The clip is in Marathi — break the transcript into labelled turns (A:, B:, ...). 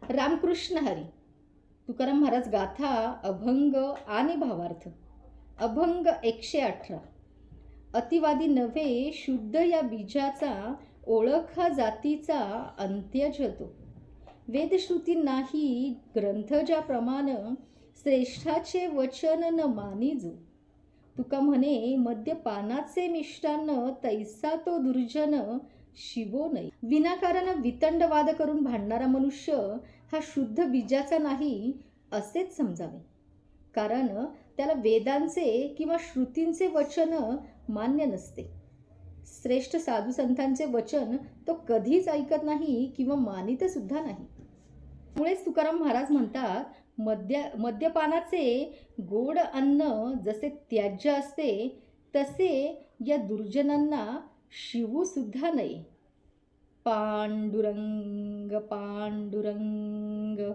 A: रामकृष्ण हरी. तुकाराम महाराज गाथा अभंग आणि भावार्थ. अभंग 118. अतिवादी नव्हे शुद्ध या बीजाचा, ओळखा जातीचा अंत्यजतो. वेदश्रुती नाही ग्रंथ ज्याप्रमाण, श्रेष्ठाचे वचन न मानिजो. तुका म्हणे मद्यपानाचे मिष्टान्न, तैसा तो दुर्जन शिवो नाही. विनाकारण वितंडवाद करून भांडणारा मनुष्य हा शुद्ध बीजाचा नाही असेच समजावे. कारण त्याला वेदांचे किंवा श्रुतींचे वचन मान्य नसते. श्रेष्ठ साधू संतांचे वचन तो कधीच ऐकत नाही किंवा मानित सुद्धा नाही. त्यामुळेच तुकाराम महाराज म्हणतात मद्यपानाचे गोड अन्न जसे त्याज्य असते, तसे या दुर्जनांना शिवू सुद्धा नये. पांडुरंग पांडुरंग.